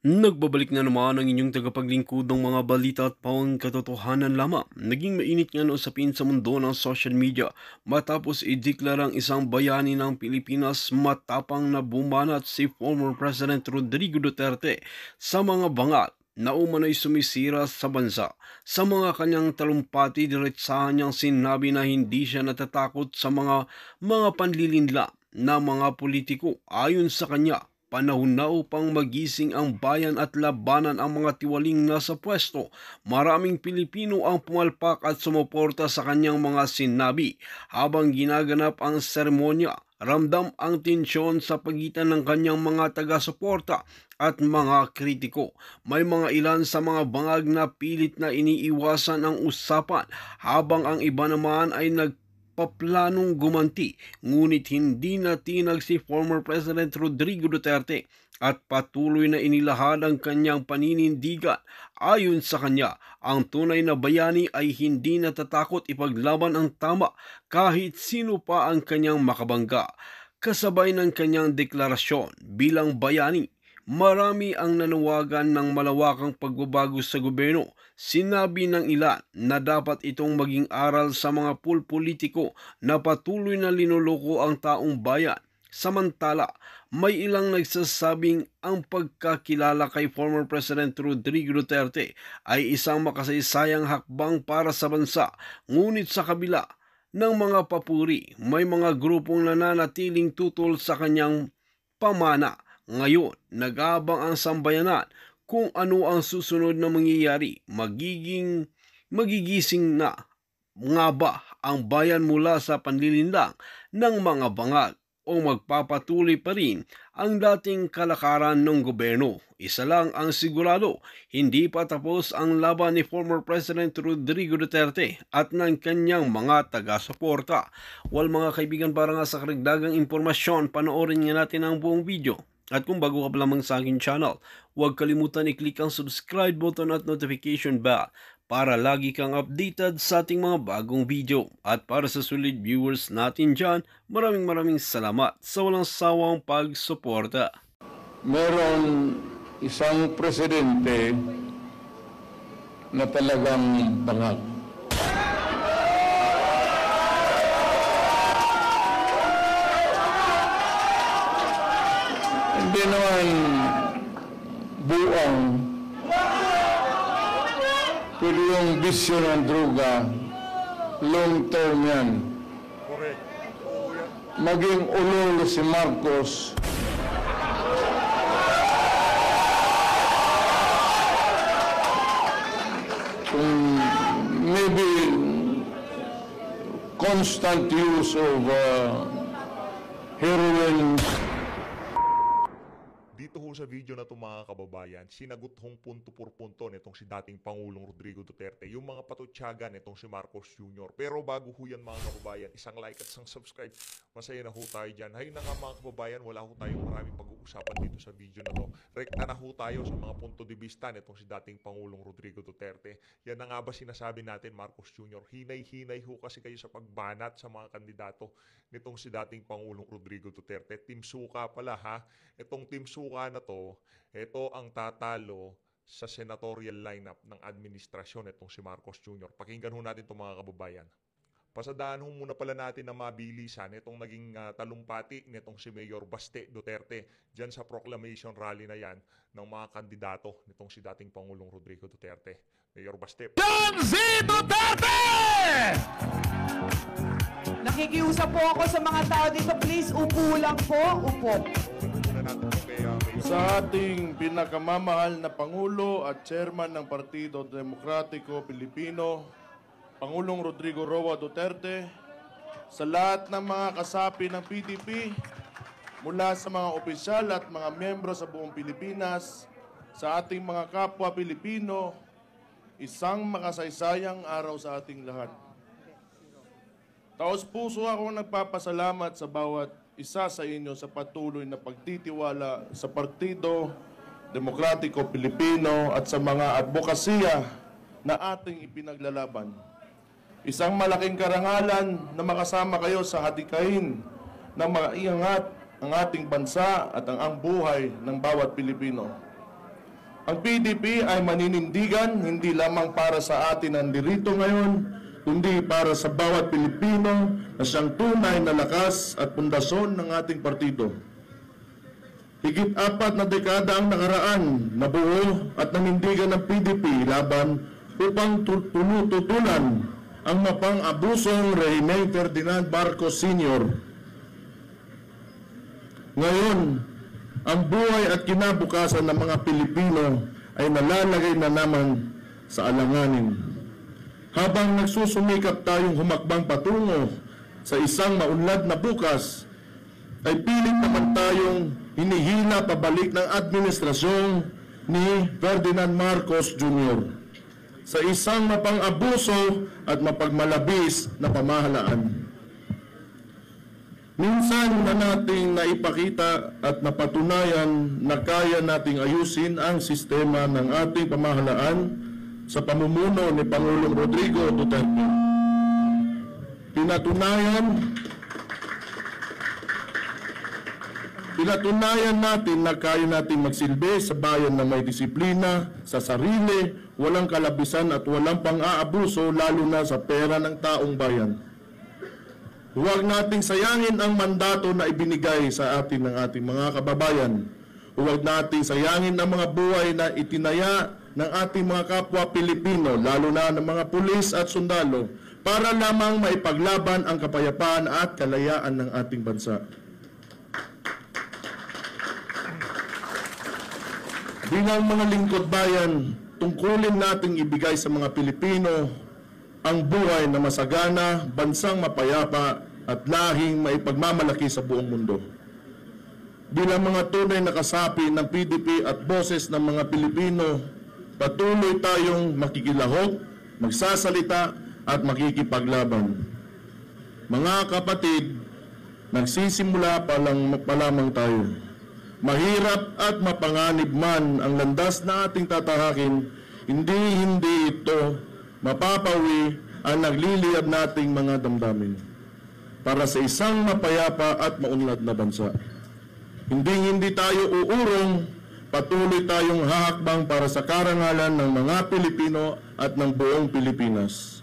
Nagbabalik na naman ang inyong tagapaglingkod ng mga balita at pawang katotohanan lamang. Naging mainit nga na usapin sa mundo ng social media matapos ideklarang isang bayani ng Pilipinas matapang na bumanat si former President Rodrigo Duterte sa mga bangat na umano'y sumisira sa bansa. Sa mga kanyang talumpati, diretsahan niyang sinabi na hindi siya natatakot sa mga panlilinla na mga politiko. Ayon sa kanya, panahon na upang magising ang bayan at labanan ang mga tiwaling nasa pwesto. Maraming Pilipino ang pumalpak at sumuporta sa kanyang mga sinabi. Habang ginaganap ang seremonya, ramdam ang tensyon sa pagitan ng kanyang mga taga-suporta at mga kritiko. May mga ilan sa mga bangag na pilit na iniiwasan ang usapan, habang ang iba naman ay paplanong gumanti, ngunit hindi natinag si former President Rodrigo Duterte at patuloy na inilahad ang kanyang paninindigan. Ayon sa kanya, ang tunay na bayani ay hindi natatakot ipaglaban ang tama kahit sino pa ang kanyang makabangga. Kasabay ng kanyang deklarasyon bilang bayani, marami ang nanawagan ng malawakang pagbabago sa gobyerno. Sinabi ng ilan na dapat itong maging aral sa mga politiko na patuloy na linuloko ang taong bayan. Samantala, may ilang nagsasabing ang pagkakilala kay former President Rodrigo Duterte ay isang makasaysayang hakbang para sa bansa. Ngunit sa kabila ng mga papuri, may mga grupong nananatiling tutol sa kanyang pamana. Ngayon, nag-aabang ang sambayanan kung ano ang susunod na mangyayari. Magigising na nga ba ang bayan mula sa panlilinlang ng mga bangag o magpapatuloy pa rin ang dating kalakaran ng gobyerno? Isa lang ang sigurado, hindi pa tapos ang laban ni former President Rodrigo Duterte at ng kanyang mga taga-suporta. Mga kaibigan, para nga sa karagdagang impormasyon, panoorin nga natin ang buong video. At kung bago ka pa lamang sa aking channel, huwag kalimutan i-click ang subscribe button at notification bell para lagi kang updated sa ating mga bagong video. At para sa solid viewers natin dyan, maraming salamat sa walang sawang pagsuporta. Meron isang presidente na talagang bangag. Hindi naman buang, pero yung bisyo ng droga, long term yan. Maging ulol si Marcos, kung maybe constant use of heroin. Dito ho sa video na ito, mga kababayan, sinagot hong punto por punto nitong si dating Pangulong Rodrigo Duterte yung mga patutyaga nitong si Marcos Jr. Pero bago ho yan, mga kababayan, isang like at isang subscribe. Masaya na ho tayo dyan. Hayun na nga, mga kababayan, wala ho tayong maraming pag-uusapan dito sa video na to. Rekta na ho tayo sa mga punto de vista nitong si dating Pangulong Rodrigo Duterte. Yan na nga ba sinasabi natin, Marcos Jr.? Hinay-hinay ho kasi kayo sa pagbanat sa mga kandidato nitong si dating Pangulong Rodrigo Duterte. Team Suka pala, ha? Itong Team Suka na to, ito ang tatalo sa senatorial lineup ng administrasyon itong si Marcos Jr. Pakinggan ho natin itong mga kababayan. Pasadaan ho muna pala natin na mabilisan itong naging talumpati nitong si Mayor Baste Duterte dyan sa proclamation rally na yan ng mga kandidato nitong si dating Pangulong Rodrigo Duterte. Mayor Baste. John Z. Duterte! Nakikiusap po ako sa mga tao dito. Please, upo lang po. Upo. Sa ating pinakamamahal na Pangulo at Chairman ng Partido Demokratiko Pilipino, Pangulong Rodrigo Roa Duterte, sa lahat ng mga kasapi ng PDP, mula sa mga opisyal at mga miyembro sa buong Pilipinas, sa ating mga kapwa Pilipino, isang makasaysayang araw sa ating lahat. Taos puso akong nagpapasalamat sa bawat isa sa inyo sa patuloy na pagtitiwala sa Partido Demokratiko Pilipino at sa mga advokasya na ating ipinaglalaban. Isang malaking karangalan na makasama kayo sa hadikain na maiangat ang ating bansa at ang buhay ng bawat Pilipino. Ang PDP ay maninindigan hindi lamang para sa atin ang dirito ngayon, kundi para sa bawat Pilipino na siyang tunay na lakas at pundasyon ng ating partido. Higit 4 na dekada ang nakaraan na buo at nanindigan ng PDP laban upang tutulan ang mapang-abusong Rehimeng Ferdinand Marcos Sr. Ngayon, ang buhay at kinabukasan ng mga Pilipino ay nalalagay na naman sa alanganin. Habang nagsusumikap tayong humakbang patungo sa isang maunlad na bukas, ay pilit naman tayong hinihila pabalik ng administrasyon ni Ferdinand Marcos Jr. sa isang mapang-abuso at mapagmalabis na pamahalaan. Minsan na nating naipakita at napatunayan na kaya nating ayusin ang sistema ng ating pamahalaan sa pamumuno ni Pangulong Rodrigo Duterte. Pinatunayan natin na kaya nating magsilbi sa bayan na may disiplina, sa sarili, walang kalabisan at walang pang-aabuso lalo na sa pera ng taong bayan. Huwag nating sayangin ang mandato na ibinigay sa atin ng ating mga kababayan. Huwag nating sayangin ang mga buhay na itinaya ng ating mga kapwa Pilipino, lalo na ng mga pulis at sundalo, para lamang maipaglaban ang kapayapaan at kalayaan ng ating bansa. Bilang mga lingkod bayan, tungkulin nating ibigay sa mga Pilipino ang buhay na masagana, bansang mapayapa at lahing maipagmamalaki sa buong mundo. Bilang mga tunay na kasapi ng PDP at boses ng mga Pilipino, patuloy tayong makikilahok, magsasalita at makikipaglaban. Mga kapatid, nagsisimula pa lamang tayo. Mahirap at mapanganib man ang landas na ating tatahakin, hindi ito mapapawi ang nagliliyab nating mga damdamin para sa isang mapayapa at maunlad na bansa. Hindi tayo uurong, patuloy tayong hahakbang para sa karangalan ng mga Pilipino at ng buong Pilipinas.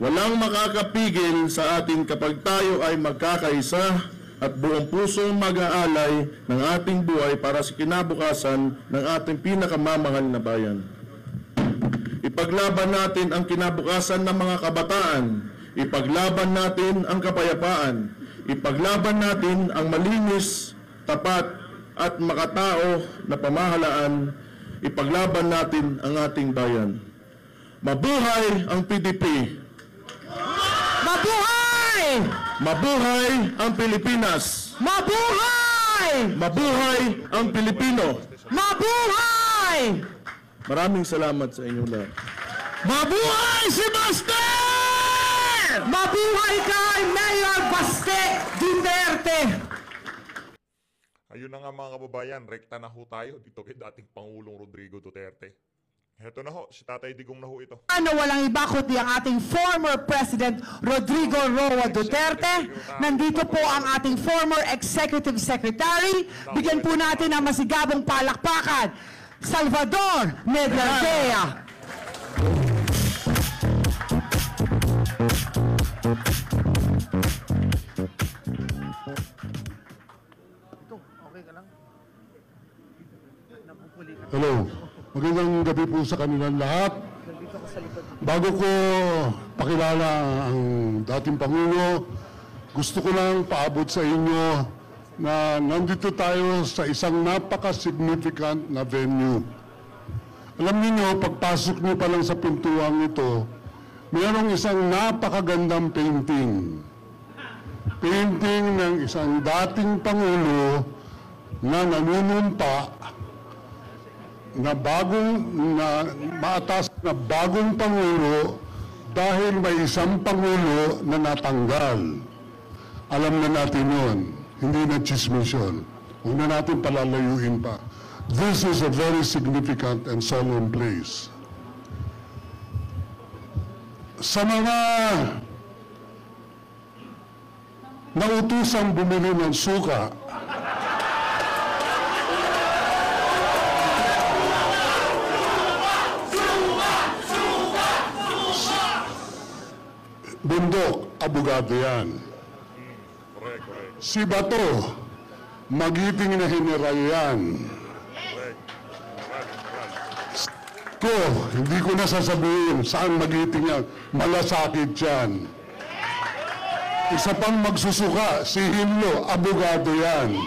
Walang makakapigil sa atin kapag tayo ay magkakaisa at buong pusong mag-aalay ng ating buhay para sa kinabukasan ng ating pinakamamahal na bayan. Ipaglaban natin ang kinabukasan ng mga kabataan. Ipaglaban natin ang kapayapaan. Ipaglaban natin ang malinis, tapat at makatao na pamahalaan. Ipaglaban natin ang ating bayan. Mabuhay ang PDP! Mabuhay! Mabuhay ang Pilipinas! Mabuhay! Mabuhay ang Pilipino! Mabuhay! Maraming salamat sa inyong lahat. Mabuhay si Master! Mabuhay kay Mayor Baste Duterte! Ayun na nga mga kababayan, rekta na ho tayo dito kay dating Pangulong Rodrigo Duterte. Heto na ho, si Tatay Digong na ho ito. Ano walang iba kundi ang ating former President Rodrigo Roa Duterte. Nandito po ang ating former Executive Secretary. Bigyan po natin ang masigabong palakpakan, Salvador Medardea. Hello. Magandang gabi po sa kanilang lahat. Bago ko pakilala ang dating Pangulo, gusto ko lang paabot sa inyo na nandito tayo sa isang napaka-significant na venue. Alam niyo, pagpasok niyo pa lang sa pintuang ito, mayroong isang napakagandang painting. Painting ng isang dating Pangulo na nanunumpa na maatas na bagong Pangulo dahil may isang Pangulo na natanggal. Alam na natin yun. Hindi na chismis yun. Huwag na natin palalayuin pa. This is a very significant and solemn place. Sa mga nautusang bumili ng suka, Bundok, abogado yan. Correct. Si Bato, magiting na general yan. Correct. Ko, hindi ko na sasabihin saan magiting yan. Malasakit yan. Isa pang magsusuka, si Himlo, abogado yan.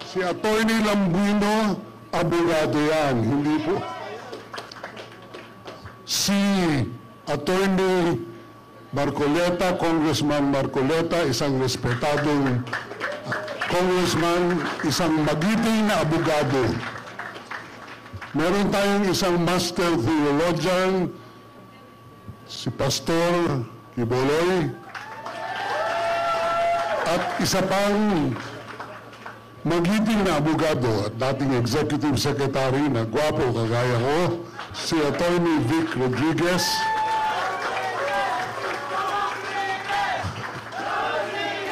Si Atty. Lambuino, abogado yan. Hindi po. Si Atty. Marcoleta, Congressman Marcoleta, isang respetadong congressman, isang magiting na abogado. Meron tayong isang master theologian, si Pastor Kiboloy, at isa pang magiting na abogado at dating executive secretary na gwapo kagaya ko, si Atty. Vic Rodriguez.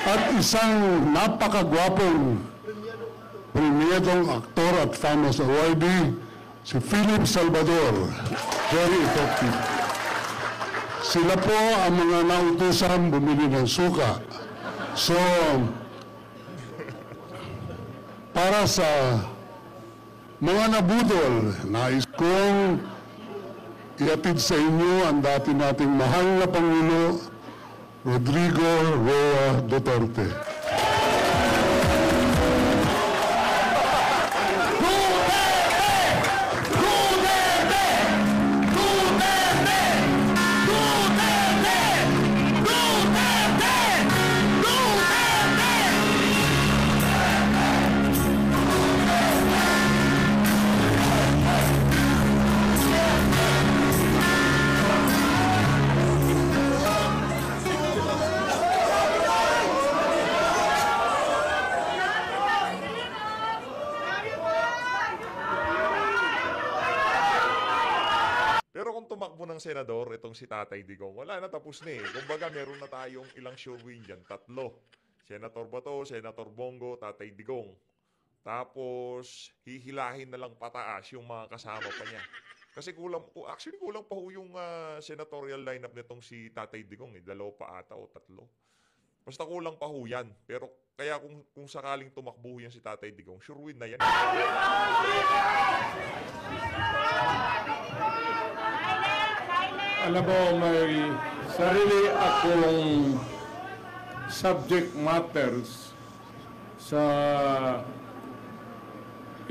At isang napakagwapong premierong aktor at famous awardee, si Philip Salvador. Very effective. Sila po ang mga nautusan bumili ng suka. So, para sa mga nabudol, nais kong iatid sa inyo ang dati nating mahal na Pangulo, Rodrigo Roa Duterte. Pero kung tumakbo ng senador, itong si Tatay Digong, wala na, tapos na eh. Kumbaga, meron na tayong ilang sure win dyan. 3. Senator Bato, Senator Bongo, Tatay Digong. Tapos, hihilahin na lang pataas yung mga kasama pa niya. Kasi kulang pa ho yung senatorial lineup nitong si Tatay Digong. 2 pa ata o 3. Basta kulang pa ho yan. Pero kaya kung sakaling tumakbo yan si Tatay Digong, sure win na yan. Alam mo, may sarili akong subject matters sa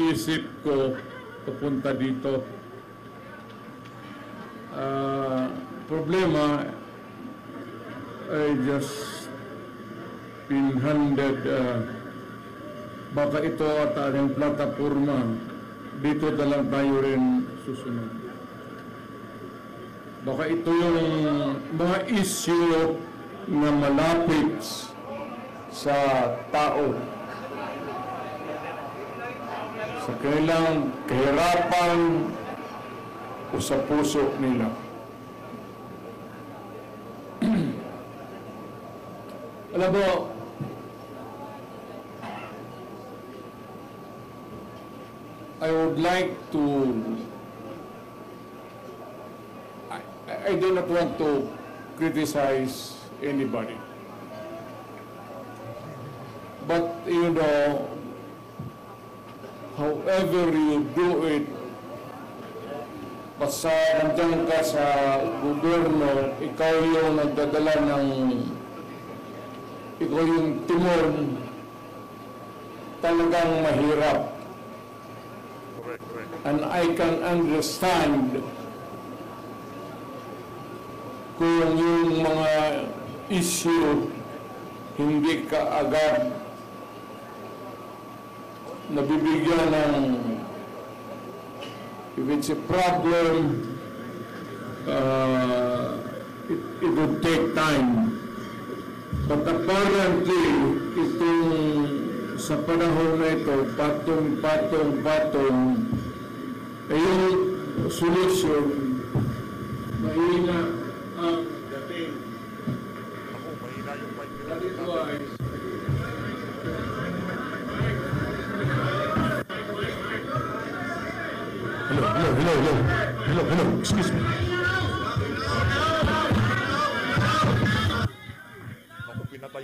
isip ko papunta dito. Problema, I just been handed baka ito at ating plataforma, dito na lang tayo rin susunod. Baka ito yung mga issue na malapit sa tao, sa kanilang kahirapan o sa puso nila. Alam mo, I would like to I do not want to criticize anybody. But, you know, however you do it, basta nandiyan ka sa gobyerno, ikaw yung nagdadala ng, ikaw yung timon, talagang mahirap. And I can understand kung yung mga issue hindi ka agad nabibigyan ng, if it's a problem, it would take time. But apparently, itong sa panahon na ito, patong, ay yung solution, mahina ang dating. Ako, mahina yung mic nila. That is why, Hello, excuse me.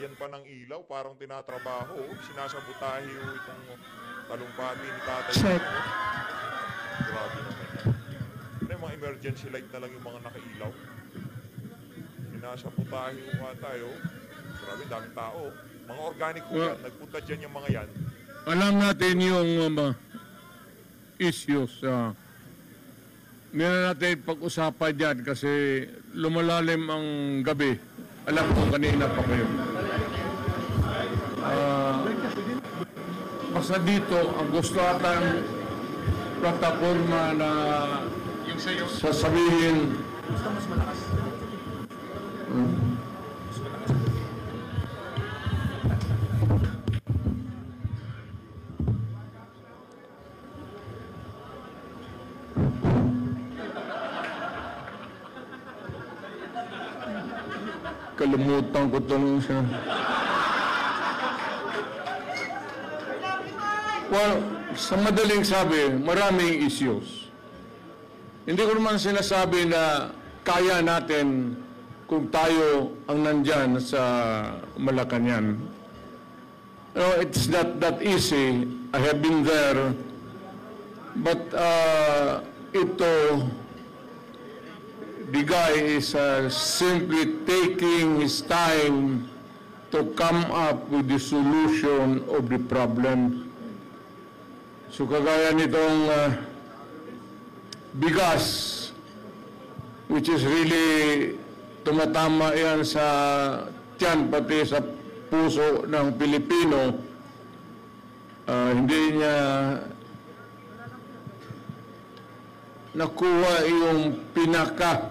Lagayan pa ng ilaw, parang tinatrabaho. Sinasabotahe itong talumpati ni Tatay. Check. Grabe naman yan. May mga emergency light na lang yung mga nakailaw. Sinasabotahe nga tayo. Grabe, daming tao. Mga organic po yan. Nagpunta dyan yung mga yan. Alam natin yung issues. Hindi na natin pag-usapan dyan kasi lumalalim ang gabi. Alam ko kanina pa kayo. Basta dito, ang gusto atang plataforma na sasabihin. Kalimutan ko itong siya. Well, sa madaling sabi, maraming issues. Hindi ko naman sinasabi na kaya natin kung tayo ang nandyan sa Malacanang. No, it's not that easy. I have been there. But the guy is simply taking his time to come up with the solution of the problem. So kagaya nitong bigas, which is really tumatama yan sa tiyan pati sa puso ng Pilipino, hindi niya nakuha yung pinaka.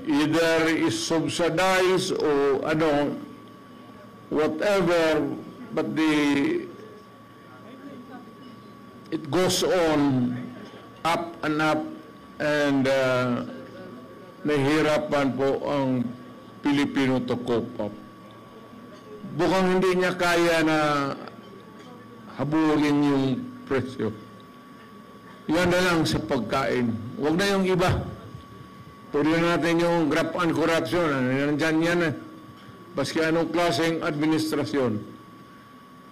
Either is subsidized or whatever, but it goes on up and nahihirapan po ang Pilipino to cope up. Bukang hindi niya kaya na habulin yung presyo. Yan na lang sa pagkain. Huwag na yung iba. Tuloy natin yung graft and corruption. Nandyan yan eh. Baski anong klaseng administrasyon.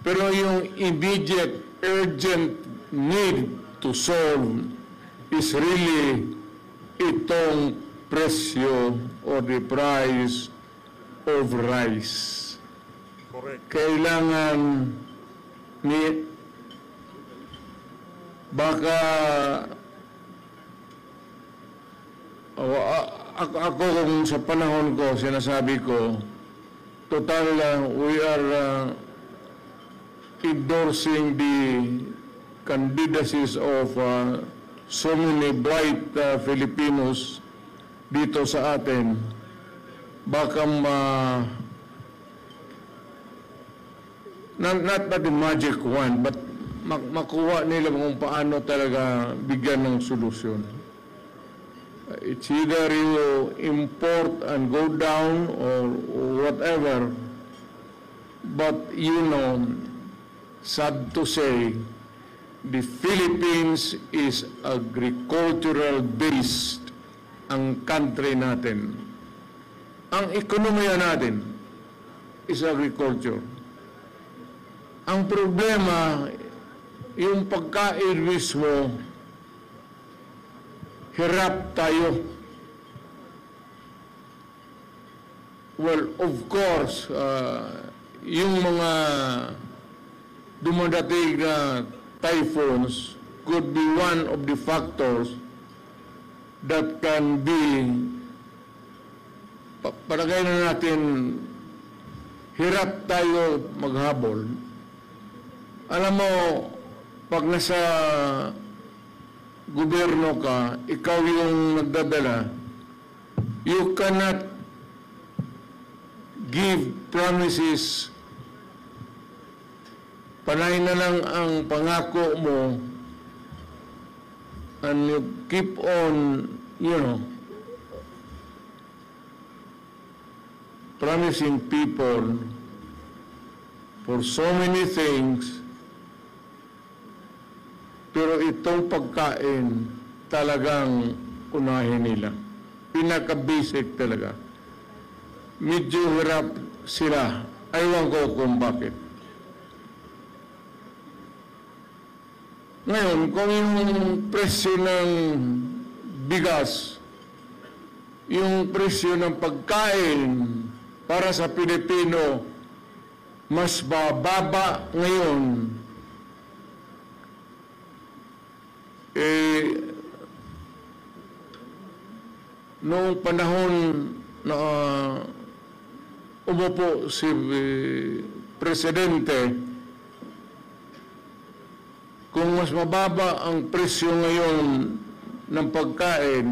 Pero yung immediate, urgent need to solve is really itong presyo or the price of rice. Correct. Kailangan ni baka ako kung sa panahon ko sinasabi ko total we are endorsing the candidacies of so many bright Filipinos dito sa atin. Baka not the magic one, but makuha nila kung paano talaga bigyan ng solusyon. It's either you import and go down or whatever, but sad to say, the Philippines is agricultural based ang country natin. Ang ekonomiya natin is agriculture. Ang problema, yung pagkain mismo, hirap tayo. Well, of course, yung mga dumadating na typhoons could be one of the factors that can be, palagay na natin, hirap tayo maghabol. Alam mo, pag nasa gobyerno ka, ikaw yung nagdadala, you cannot give promises. Panay na lang ang pangako mo and you keep on, promising people for so many things. Pero itong pagkain, talagang unahin nila. Pinaka-basic talaga. medyo hirap sila. Aywan ko kung bakit. Ngayon, kung yung presyo ng bigas, yung presyo ng pagkain para sa Pilipino mas bababa ngayon, noong panahon na umupo si Presidente, kung mas mababa ang presyo ngayon ng pagkain,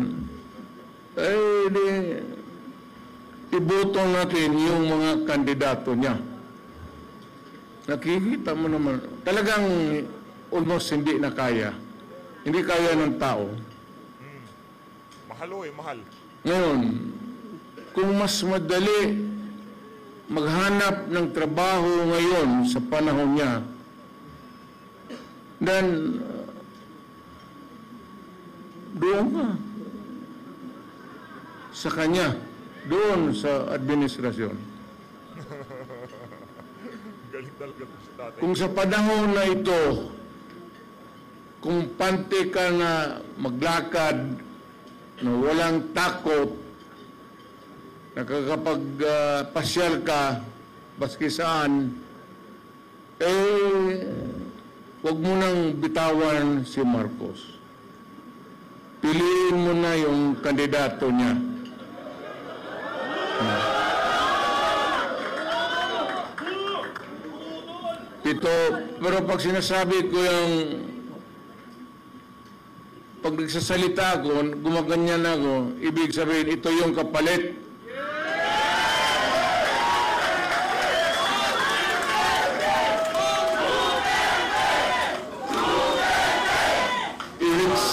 iboto natin yung mga kandidato niya. Nakikita mo naman, talagang almost hindi na kaya. Hindi kaya ng tao. Mahal mahal. Ngayon, kung mas madali maghanap ng trabaho ngayon sa panahon niya, then doon ka sa kanya, doon sa administrasyon. Galing talaga to si tatay. Kung sa panahon na ito, kung pante ka na maglakad, na walang takot, nakakapagpasyal ka, baski saan, huwag mo nang bitawan si Marcos. Piliin mo na yung kandidato niya. Pero pag sinasabi ko yung pag nagsasalita ako, gumaganyan ako, ibig sabihin, ito yung kapalit. It's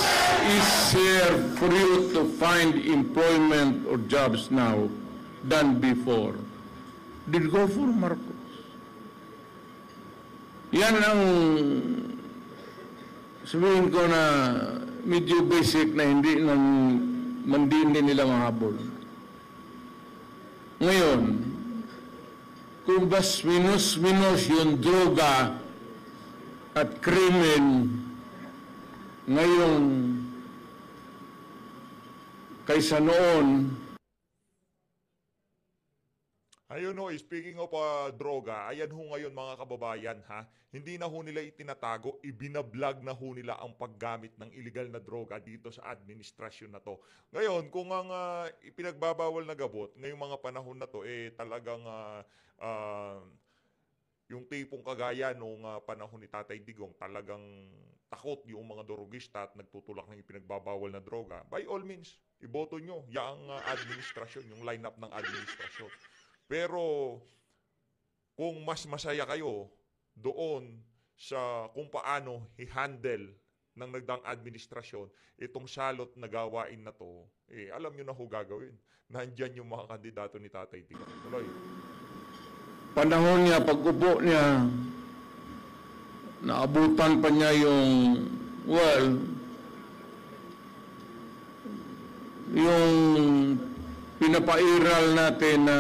easier for you to find employment or jobs now than before. Did go for Marcos. Yan ang sabihin ko na medyo basic na hindi nila mahabol. Ngayon, kung bas minus yung droga at krimen ngayon kaysa noon. Ayun ho, speaking of droga, ayan ho ngayon mga kababayan ha, hindi na ho nila itinatago, ibinablog na ho nila ang paggamit ng illegal na droga dito sa administrasyon na to. Ngayon, kung ang ipinagbabawal na gabot, ngayong mga panahon na to, talagang yung tipong kagaya nung panahon ni Tatay Digong, talagang takot yung mga drogista at nagtutulak ng ipinagbabawal na droga. By all means, iboto nyo yung administrasyon, yung lineup ng administrasyon. Pero kung mas masaya kayo doon sa kung paano i-handle ng nagdaang administrasyon itong salot na gawain na to, alam nyo na ho gagawin. Nandyan yung mga kandidato ni Tatay Digong. Tuloy. Panahon niya, pag-upo niya, naabutan pa niya yung, yung pinapairal natin na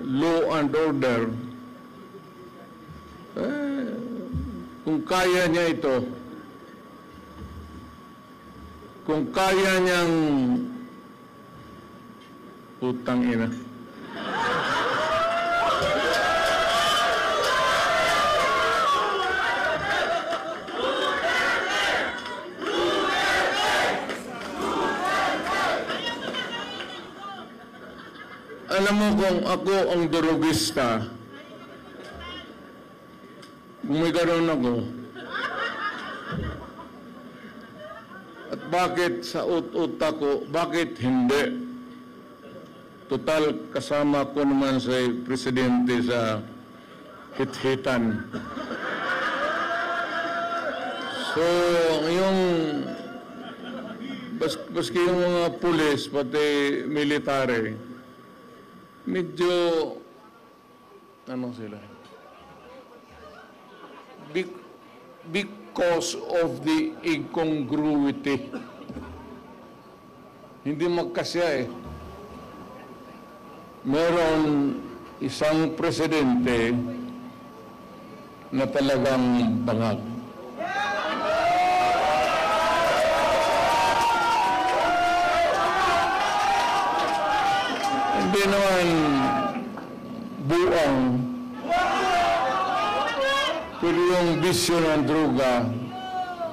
law and order, kung kaya niya ito, kung kaya niyang putang ina. Alam mo kung ako ang drogista, kung may gano'n ako, at bakit sa utak ko, bakit hindi? Total, kasama ko naman sa presidente sa hit-hitan. So, yung, baski yung mga pulis, pati military, medyo, ano sila? Because of the incongruity. Hindi magkasya meron isang presidente na talagang bangag. Hindi naman buang, pero yung bisyo ng droga,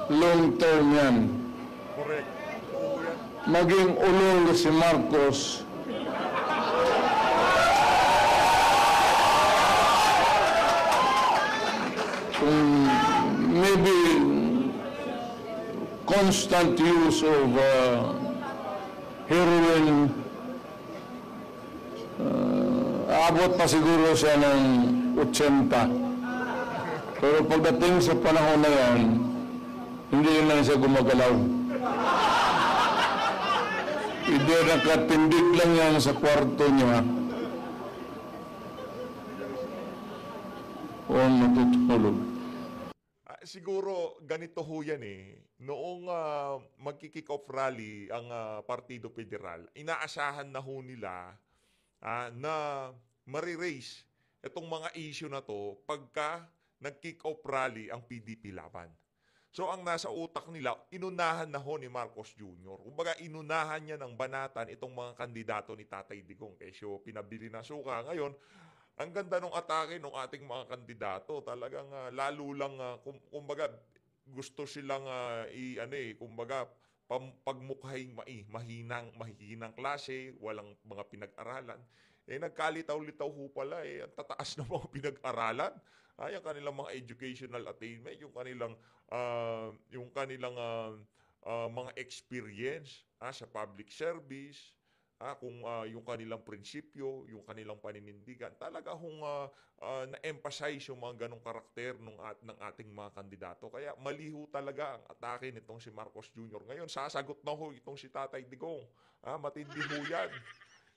long term yan. Correct. Oo yan. Maging ulol si Marcos, kung maybe constant use of heroin, aabot pa siguro siya ng 80. Pero pagdating sa panahon na yan, hindi na siya gumagalaw. Hindi, nakatindig lang yan sa kwarto niya. O matutulog. Siguro ganito ho yan eh. Noong magki-kick off rally ang Partido Federal, inaasahan na ho nila na marirase itong mga issue na to pagka nag-kick off rally ang PDP laban. So ang nasa utak nila, inunahan na ho ni Marcos Jr. Kumbaga inunahan niya ng banatan itong mga kandidato ni Tatay Digong. Kesyo pinabili na suka. Ngayon, ang ganda ng atake ng ating mga kandidato. Talagang lalo lang, kumbaga gusto silang kumbaga pagmukhaying mahinang klase, walang mga pinag-aralan. Nagkalitaw-litaw ho pala ang tataas ng mga pinag-aralan. Yung kanilang mga educational attainment, yung kanilang mga experience sa public service, kung yung kanilang prinsipyo, yung kanilang paninindigan. Talaga hong na-emphasize yung mga ganong karakter ng ating mga kandidato. Kaya maliho talaga ang atake nitong si Marcos Jr. Ngayon, sasagot na ho itong si Tatay Digong. Matindi ho yan.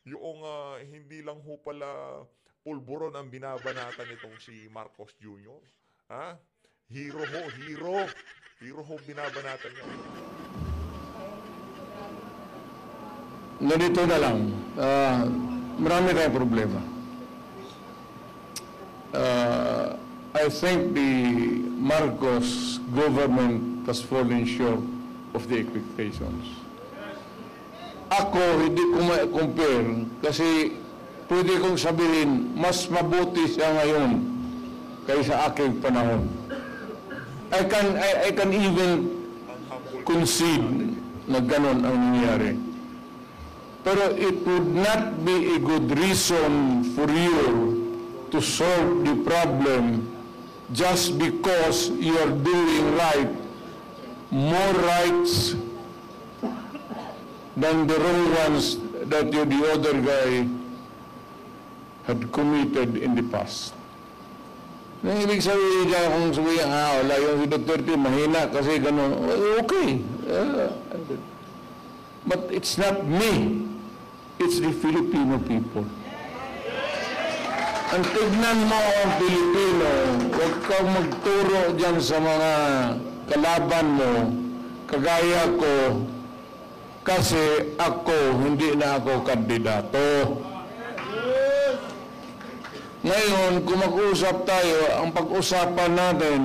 Yung hindi lang ho pala pulburon ang binabanatan nitong si Marcos Jr. Hero ho, hero. Hero ho binabanatan niya. Ganito na lang, marami tayong problema. I think the Marcos government has fallen short of the expectations. Ako, hindi ko ma-compare kasi pwede kong sabihin, mas mabuti siya ngayon kaysa aking panahon. I can even concede na ganon ang nangyari. Pero it would not be a good reason for you to solve the problem just because you are doing right, more rights than the wrong ones that the other guy had committed in the past. Na ibig sabihin niya kung sabihin, wala yung si Duterte, mahina kasi gano'n, okay. But it's not me. It's the Filipino people. Ang tignan mo ang Pilipino, huwag kang magturo dyan sa mga kalaban mo, kagaya ko, kasi ako, hindi na ako kandidato. Ngayon, kung mag-usap tayo, ang pag-usapan natin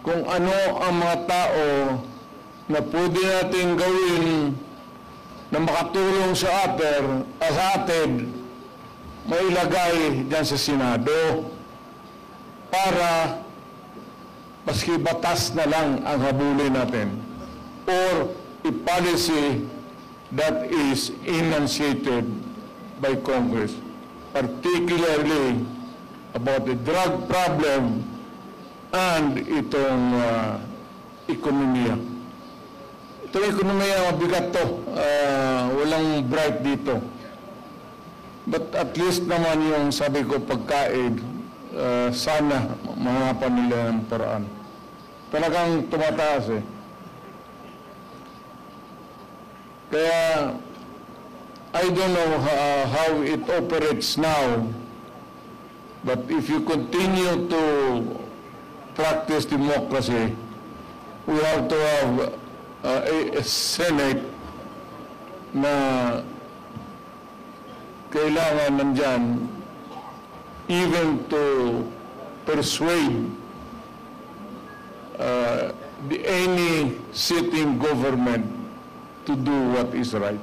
kung ano ang mga tao na pwede natin gawin na makatulong sa atin, mailagay dyan sa Senado para maski batas na lang ang habulin natin or a policy that is enunciated by Congress, particularly about the drug problem and itong ekonomiya. Itong ekonomiya, mabigat to. Walang bright dito. But at least naman yung sabi ko pagkain, sana mahapan nila ng paraan. Talagang tumataas eh. Kaya, I don't know how it operates now, but if you continue to practice democracy, we have to have a Senate na kailangan nandyan even to persuade any sitting government to do what is right.